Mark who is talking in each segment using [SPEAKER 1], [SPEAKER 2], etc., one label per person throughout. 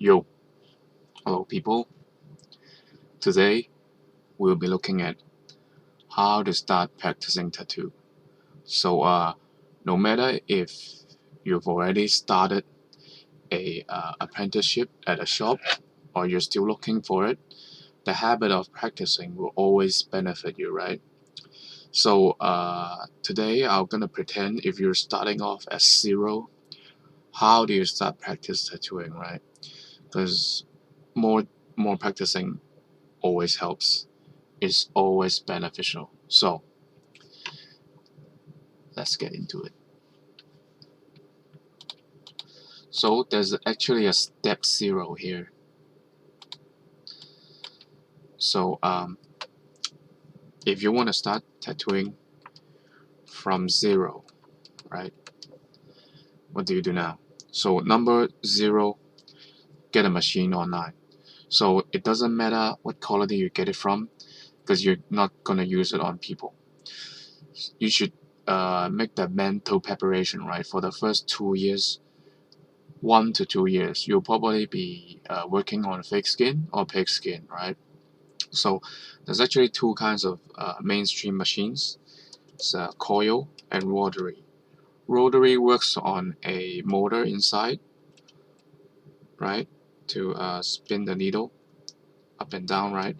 [SPEAKER 1] Yo, hello people. Today we'll be looking at how to start practicing tattoo. So no matter if you've already started a apprenticeship at a shop or you're still looking for it, the habit of practicing will always benefit you, right? So today I'm gonna pretend if you're starting off at zero, how do you start practice tattooing, right? Because more more practicing always helps. Is always beneficial. So let's get into it. So there's actually a step zero here. So if you want to start tattooing from zero, right? What do you do now? So number zero, get a machine online. So it doesn't matter what quality you get it from, because you're not gonna use it on people. You should make the mental preparation, right? For the first 2 years, 1 to 2 years, you'll probably be working on fake skin or pig skin, right? So there's actually two kinds of mainstream machines. It's Coil and rotary. Rotary works on a motor inside, right, to spin the needle up and down, right?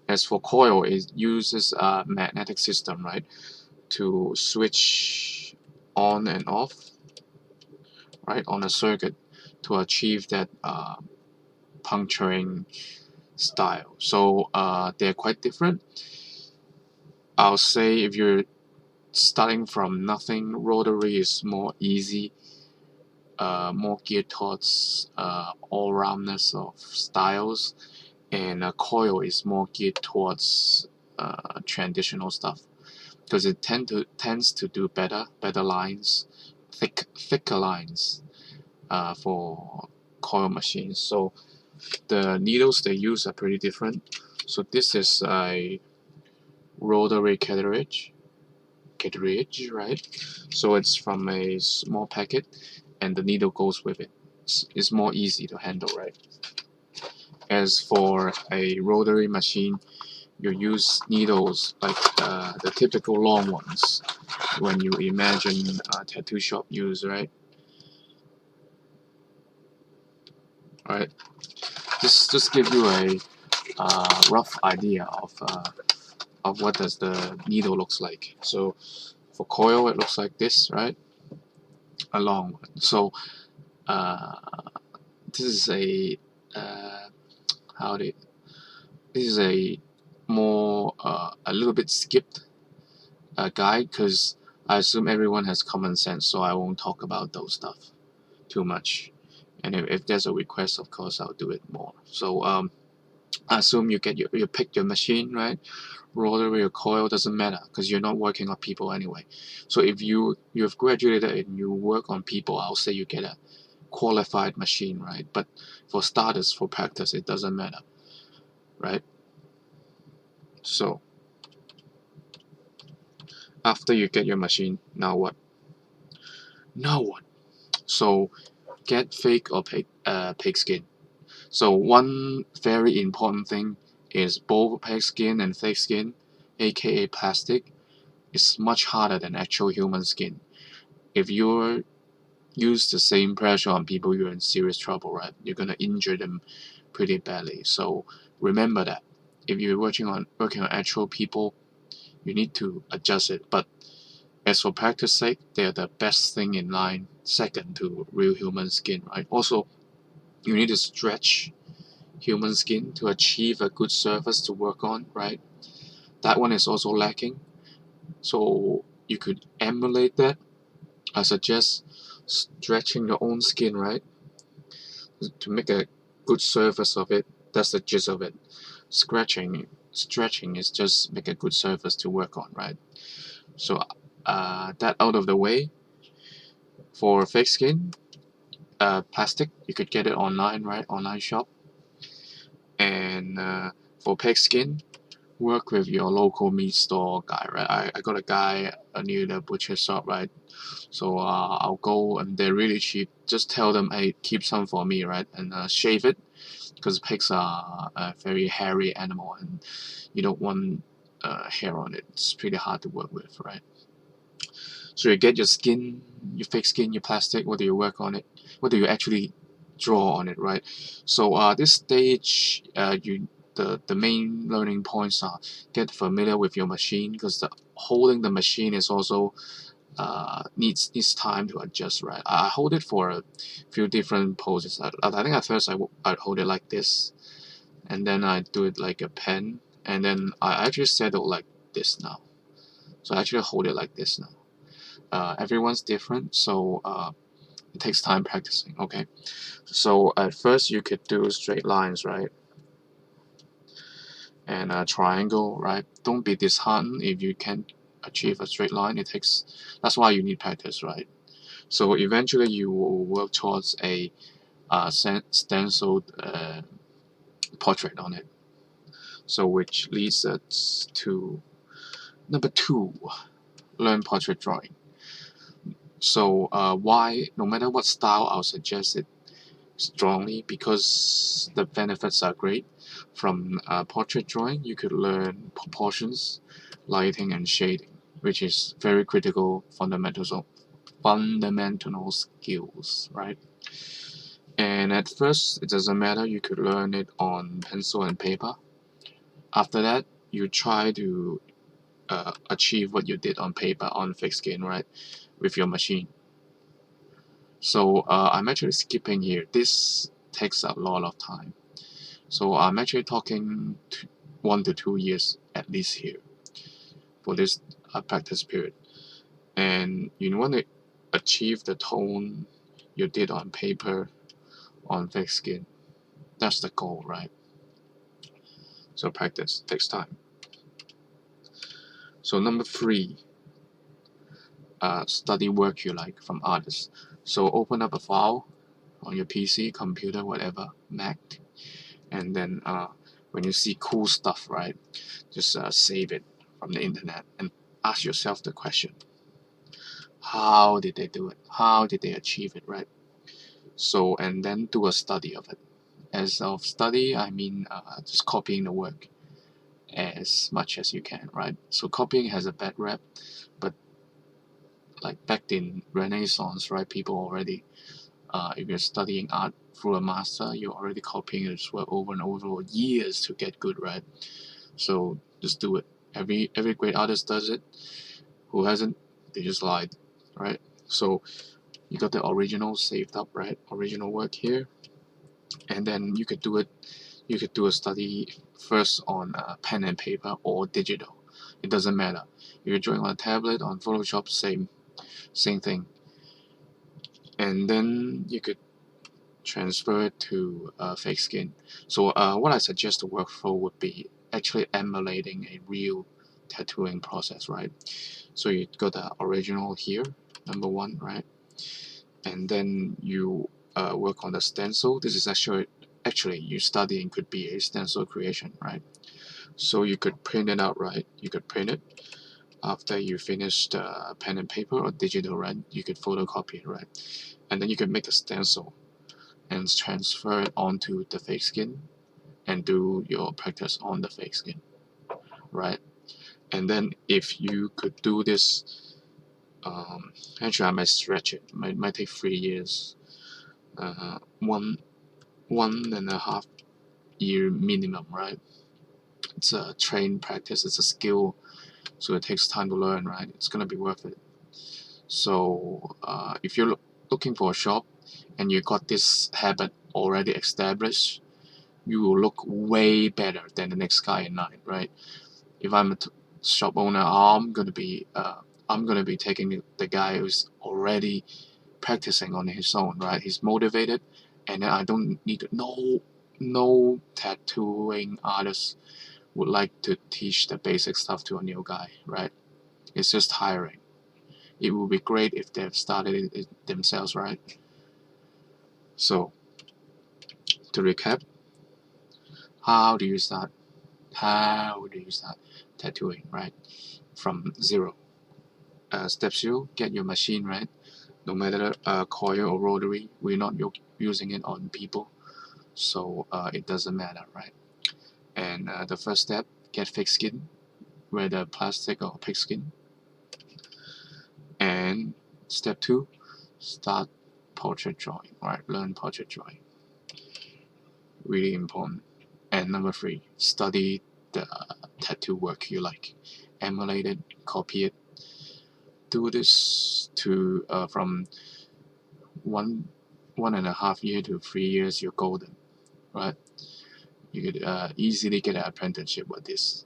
[SPEAKER 1] As for coil, it uses a magnetic system, right, to switch on and off, right, on a circuit to achieve that puncturing style. So they're quite different. I'll say if you're starting from nothing, rotary is more easy, more geared towards all-roundness of styles, and coil is more geared towards traditional stuff because it tends to do better lines, thicker lines for coil machines. So the needles they use are pretty different. So this is a rotary cartridge, right? So it's from a small packet, and the needle goes with it. It's more easy to handle, right? As for a rotary machine, you use needles like the typical long ones when you imagine a tattoo shop use, right? Alright, just give you a rough idea of what does the needle looks like. So for coil, it looks like this, right? A long one. So uh, this is a uh, how do you, this is a more a little bit skipped guide because I assume everyone has common sense, so I won't talk about those stuff too much. And if there's a request, of course, I'll do it more. So I assume you pick your machine, right? Rotary or coil doesn't matter because you're not working on people anyway. So if you've graduated and you work on people, I'll say you get a qualified machine, right? But for starters, for practice, it doesn't matter, right? So after you get your machine, now what? Now what? So get fake or pig skin. So one very important thing is both pig skin and fake skin, aka plastic, is much harder than actual human skin. If you use the same pressure on people, you're in serious trouble, right? You're gonna injure them pretty badly. So remember that. If you're working on actual people, you need to adjust it. But as for practice sake, they're the best thing in line, second to real human skin, right? Also, you need to stretch human skin to achieve a good surface to work on, right? That one is also lacking. So you could emulate that. I suggest stretching your own skin, right? To make a good surface of it. That's the gist of it. Stretching is just make a good surface to work on, right? So that out of the way. For fake skin, plastic, you could get it online, right? Online shop. And for pig skin, work with your local meat store guy, right? I got a guy near the butcher shop, right? So I'll go and they're really cheap. Just tell them, hey, keep some for me, right? And shave it because pigs are a very hairy animal and you don't want hair on it. It's pretty hard to work with, right? So you get your skin, your fake skin, your plastic. What do you work on it? What do you actually draw on it, right? So this stage, the main learning points are get familiar with your machine because holding the machine is also needs time to adjust, right? I hold it for a few different poses. I think at first I hold it like this, and then I do it like a pen, and then I actually settle like this now. So I actually hold it like this now. Everyone's different, so it takes time practicing. Okay, so at first you could do straight lines, right? And a triangle, right? Don't be disheartened if you can't achieve a straight line. That's why you need practice, right? So eventually you will work towards a stenciled portrait on it. So which leads us to number 2, learn portrait drawing. So why, no matter what style, I'll suggest it strongly because the benefits are great. From portrait drawing, you could learn proportions, lighting, and shading, which is very critical fundamental skills, right? And at first, it doesn't matter. You could learn it on pencil and paper. After that, you try to achieve what you did on paper on fixed skin, right, with your machine. So I'm actually skipping here. This takes a lot of time. So I'm actually talking 1 to 2 years at least here for this practice period. And you want to achieve the tone you did on paper on fixed skin. That's the goal, right? So practice takes time. So number 3, study work you like from artists. So open up a file on your PC, computer, whatever, Mac, and then when you see cool stuff, right, just save it from the internet and ask yourself the question: how did they do it? How did they achieve it, right? So and then do a study of it. As of study, I mean just copying the work as much as you can, right? So copying has a bad rep, but like back in Renaissance, right, people already, if you're studying art through a master, you're already copying his work over and over for years to get good, right? So just do it. Every great artist does it. Who hasn't? They just lied, right? So you got the original saved up, right? Original work here, and then you could do it. You could do a study first on pen and paper or digital. It doesn't matter. If you're drawing on a tablet, on Photoshop, same thing. And then you could transfer it to fake skin. So what I suggest the workflow would be actually emulating a real tattooing process, right? So you got the original here, number 1, right? And then you work on the stencil. This is actually you studying could be a stencil creation, right? So you could print it out, right? You could print it after you finish the pen and paper or digital, right? You could photocopy it, right? And then you could make a stencil and transfer it onto the fake skin and do your practice on the fake skin, right? And then if you could do this, actually I might stretch it. Might take 3 years, 1.5 year minimum, right? It's a trained practice. It's a skill, so it takes time to learn, right? It's gonna be worth it. So if you're looking for a shop and you got this habit already established, you will look way better than the next guy in line, right? If I'm a shop owner, I'm gonna be taking the guy who's already practicing on his own, right? He's motivated, and then I don't need to. No tattooing artist would like to teach the basic stuff to a new guy, right? It's just tiring. It would be great if they've started it themselves, right? So to recap, how do you start how do you start tattooing, right? From zero. Step 2, get your machine, right? No matter coil or rotary, we're not using it on people, so it doesn't matter, right? And the first step, get fake skin, whether plastic or pigskin. And step 2, start portrait drawing, right? Learn portrait drawing. Really important. And number 3, study the tattoo work you like. Emulate it, copy it. Do this to from 1.5 year to 3 years, you're golden, right? You could easily get an apprenticeship with this.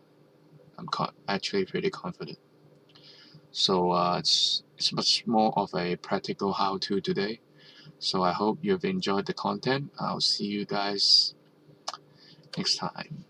[SPEAKER 1] I'm actually pretty confident. So it's much more of a practical how-to today. So I hope you've enjoyed the content. I'll see you guys next time.